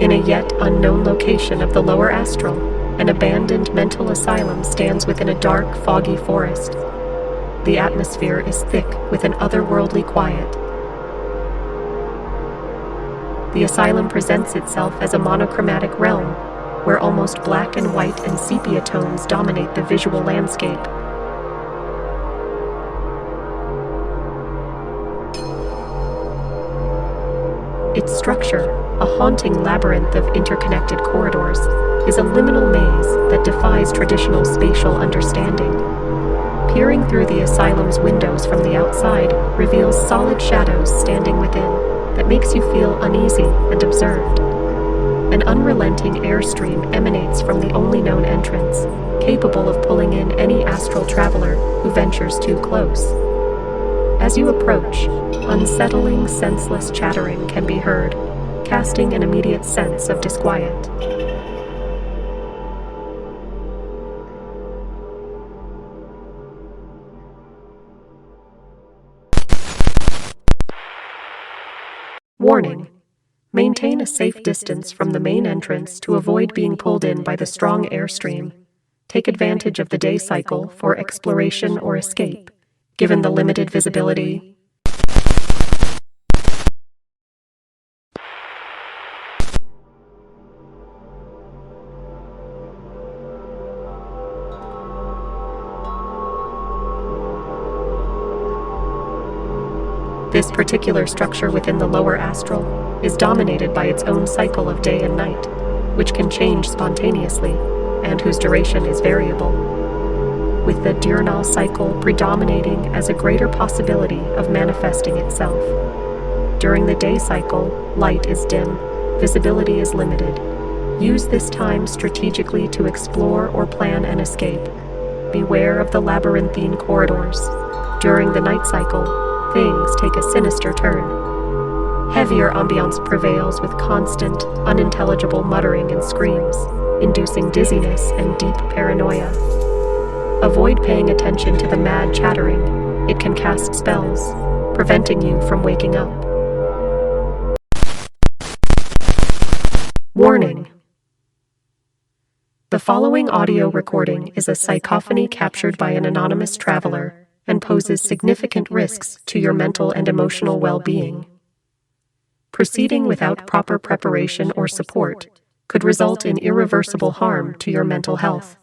In a yet unknown location of the Lower Astral, an abandoned mental asylum stands within a dark, foggy forest. The atmosphere is thick with an otherworldly quiet. The asylum presents itself as a monochromatic realm, where almost black and white and sepia tones dominate the visual landscape. Its structure, a haunting labyrinth of interconnected corridors, is a liminal maze that defies traditional spatial understanding. Peering through the asylum's windows from the outside reveals solid shadows standing within that makes you feel uneasy and observed. An unrelenting airstream emanates from the only known entrance, capable of pulling in any astral traveler who ventures too close. As you approach, unsettling, senseless chattering can be heard, casting an immediate sense of disquiet. Warning: maintain a safe distance from the main entrance to avoid being pulled in by the strong airstream. Take advantage of the day cycle for exploration or escape, given the limited visibility. This particular structure within the lower astral is dominated by its own cycle of day and night, which can change spontaneously, and whose duration is variable, with the diurnal cycle predominating as a greater possibility of manifesting itself. During the day cycle, light is dim, visibility is limited. Use this time strategically to explore or plan an escape. Beware of the labyrinthine corridors. During the night cycle, things take a sinister turn. Heavier ambiance prevails with constant, unintelligible muttering and screams, inducing dizziness and deep paranoia. Avoid paying attention to the mad chattering. It can cast spells, preventing you from waking up. Warning: the following audio recording is a psychophony captured by an anonymous traveler and poses significant risks to your mental and emotional well-being. Proceeding without proper preparation or support could result in irreversible harm to your mental health.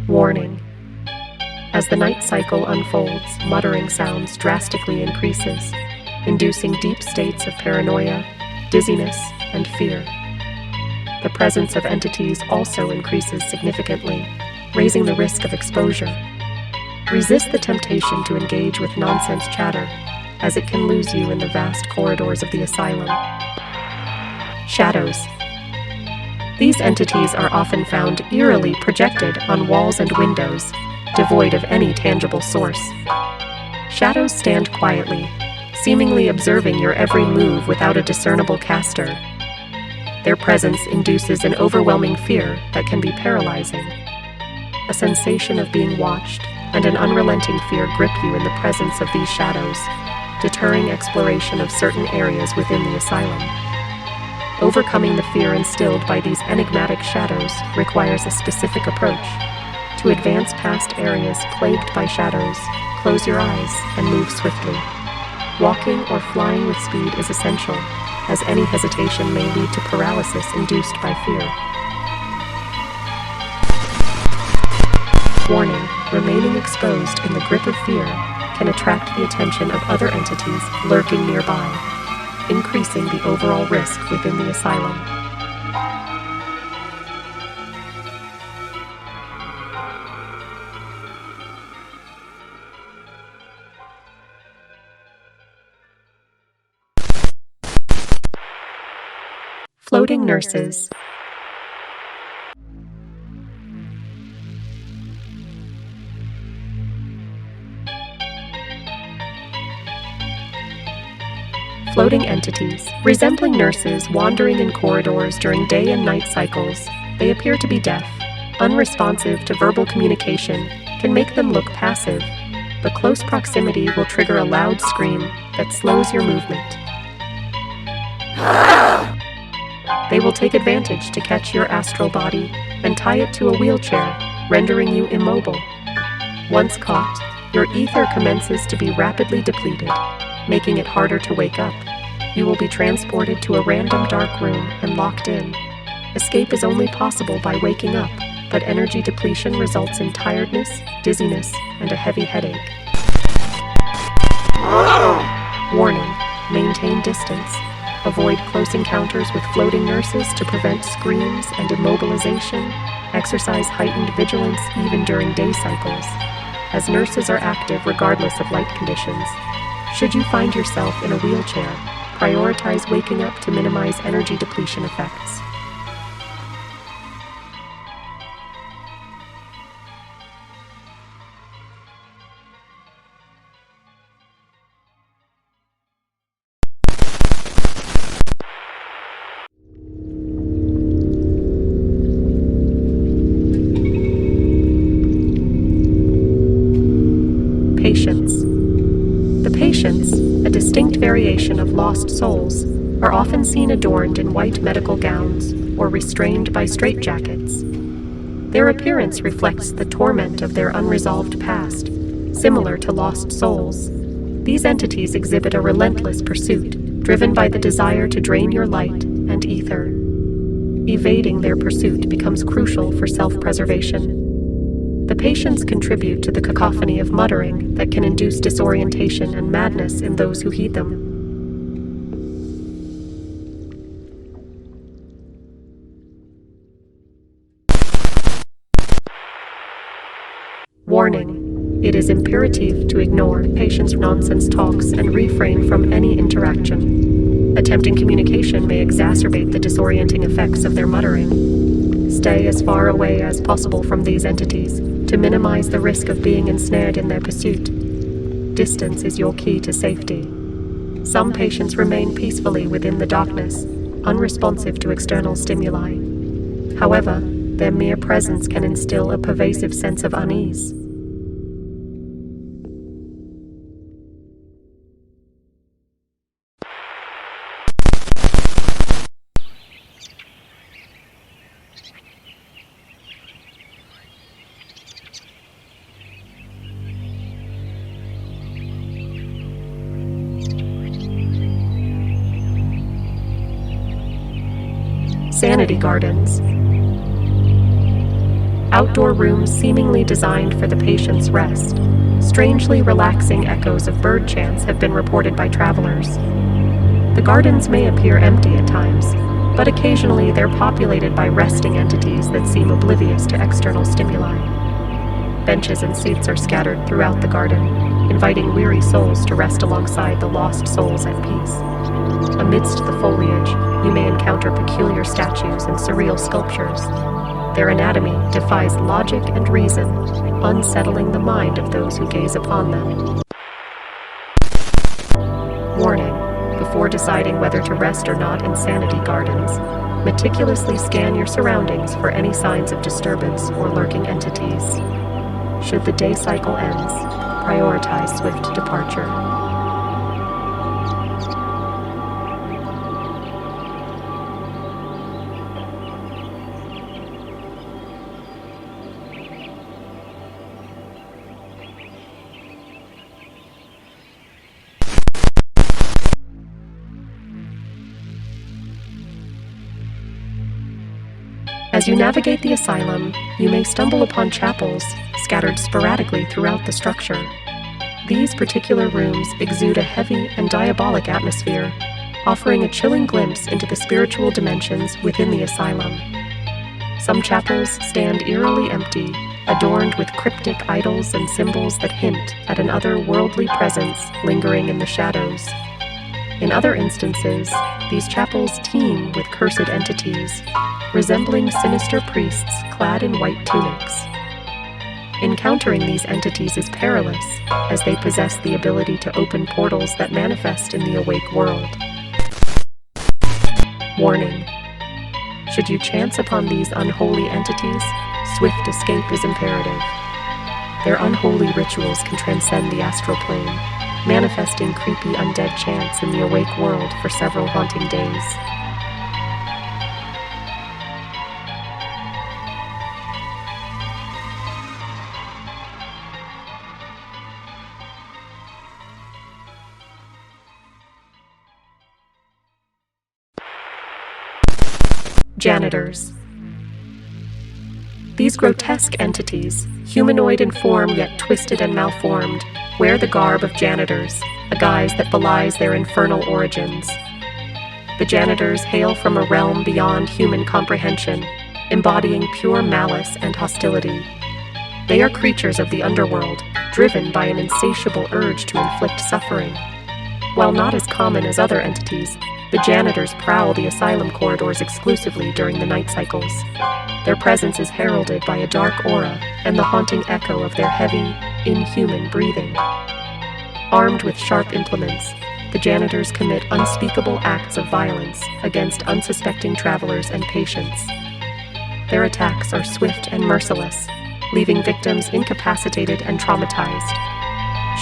Warning: as the night cycle unfolds, muttering sounds drastically increases, inducing deep states of paranoia, dizziness, and fear. The presence of entities also increases significantly, raising the risk of exposure. Resist the temptation to engage with nonsense chatter, as it can lose you in the vast corridors of the asylum. Shadows. These entities are often found eerily projected on walls and windows, devoid of any tangible source. Shadows stand quietly, seemingly observing your every move without a discernible caster. Their presence induces an overwhelming fear that can be paralyzing. A sensation of being watched and an unrelenting fear grip you in the presence of these shadows, deterring exploration of certain areas within the asylum. Overcoming the fear instilled by these enigmatic shadows requires a specific approach. To advance past areas plagued by shadows, close your eyes and move swiftly. Walking or flying with speed is essential, as any hesitation may lead to paralysis induced by fear. Warning: remaining exposed in the grip of fear can attract the attention of other entities lurking nearby, increasing the overall risk within the asylum. Floating nurses. Floating entities, resembling nurses wandering in corridors during day and night cycles. They appear to be deaf, unresponsive to verbal communication, can make them look passive, but close proximity will trigger a loud scream that slows your movement. They will take advantage to catch your astral body and tie it to a wheelchair, rendering you immobile. Once caught, your ether commences to be rapidly depleted, making it harder to wake up. You will be transported to a random dark room and locked in. Escape is only possible by waking up, but energy depletion results in tiredness, dizziness, and a heavy headache. Warning: maintain distance. Avoid close encounters with floating nurses to prevent screams and immobilization. Exercise heightened vigilance even during day cycles, as nurses are active regardless of light conditions. Should you find yourself in a wheelchair, prioritize waking up to minimize energy depletion effects. Patients. The patients, a distinct variation of lost souls, are often seen adorned in white medical gowns or restrained by straitjackets. Their appearance reflects the torment of their unresolved past, similar to lost souls. These entities exhibit a relentless pursuit, driven by the desire to drain your light and ether. Evading their pursuit becomes crucial for self-preservation. The patients contribute to the cacophony of muttering that can induce disorientation and madness in those who heed them. Warning: it is imperative to ignore patients' nonsense talks and refrain from any interaction. Attempting communication may exacerbate the disorienting effects of their muttering. Stay as far away as possible from these entities to minimize the risk of being ensnared in their pursuit. Distance is your key to safety. Some patients remain peacefully within the darkness, unresponsive to external stimuli. However, their mere presence can instill a pervasive sense of unease. Sanity Gardens. Outdoor rooms seemingly designed for the patient's rest. Strangely relaxing echoes of bird chants have been reported by travelers. The gardens may appear empty at times, but occasionally they're populated by resting entities that seem oblivious to external stimuli. Benches and seats are scattered throughout the garden, inviting weary souls to rest alongside the lost souls at peace. Amidst the foliage, you may encounter peculiar statues and surreal sculptures. Their anatomy defies logic and reason, unsettling the mind of those who gaze upon them. Warning: before deciding whether to rest or not in Sanity Gardens, meticulously scan your surroundings for any signs of disturbance or lurking entities. Should the day cycle ends, prioritize swift departure. As you navigate the asylum, you may stumble upon chapels scattered sporadically throughout the structure. These particular rooms exude a heavy and diabolic atmosphere, offering a chilling glimpse into the spiritual dimensions within the asylum. Some chapels stand eerily empty, adorned with cryptic idols and symbols that hint at an otherworldly presence lingering in the shadows. In other instances, these chapels teem with cursed entities, resembling sinister priests clad in white tunics. Encountering these entities is perilous, as they possess the ability to open portals that manifest in the awake world. Warning: should you chance upon these unholy entities, swift escape is imperative. Their unholy rituals can transcend the astral plane, manifesting creepy undead chants in the awake world for several haunting days. Janitors. These grotesque entities, humanoid in form yet twisted and malformed, wear the garb of janitors, a guise that belies their infernal origins. The janitors hail from a realm beyond human comprehension, embodying pure malice and hostility. They are creatures of the underworld, driven by an insatiable urge to inflict suffering. While not as common as other entities, the janitors prowl the asylum corridors exclusively during the night cycles. Their presence is heralded by a dark aura and the haunting echo of their heavy, inhuman breathing. Armed with sharp implements, the janitors commit unspeakable acts of violence against unsuspecting travelers and patients. Their attacks are swift and merciless, leaving victims incapacitated and traumatized.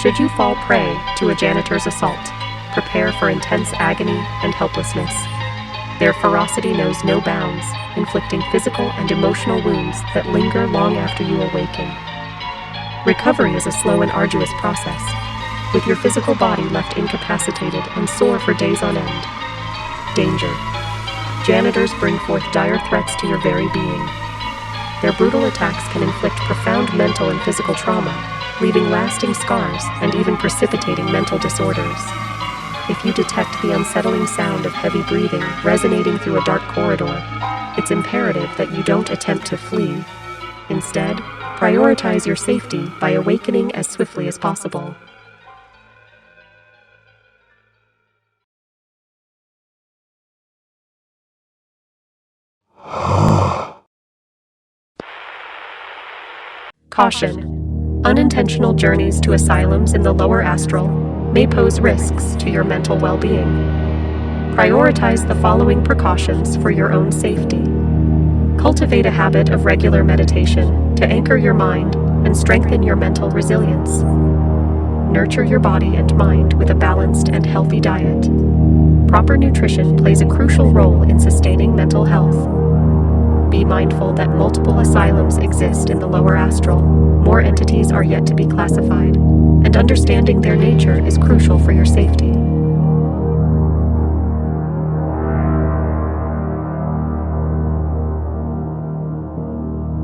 Should you fall prey to a janitor's assault, prepare for intense agony and helplessness. Their ferocity knows no bounds, inflicting physical and emotional wounds that linger long after you awaken. Recovery is a slow and arduous process, with your physical body left incapacitated and sore for days on end. Danger. Janitors bring forth dire threats to your very being. Their brutal attacks can inflict profound mental and physical trauma, leaving lasting scars and even precipitating mental disorders. If you detect the unsettling sound of heavy breathing resonating through a dark corridor, it's imperative that you don't attempt to flee. Instead, prioritize your safety by awakening as swiftly as possible. Caution: unintentional journeys to asylums in the lower astral may pose risks to your mental well-being. Prioritize the following precautions for your own safety. Cultivate a habit of regular meditation to anchor your mind and strengthen your mental resilience. Nurture your body and mind with a balanced and healthy diet. Proper nutrition plays a crucial role in sustaining mental health. Be mindful that multiple asylums exist in the lower astral. More entities are yet to be classified, and understanding their nature is crucial for your safety.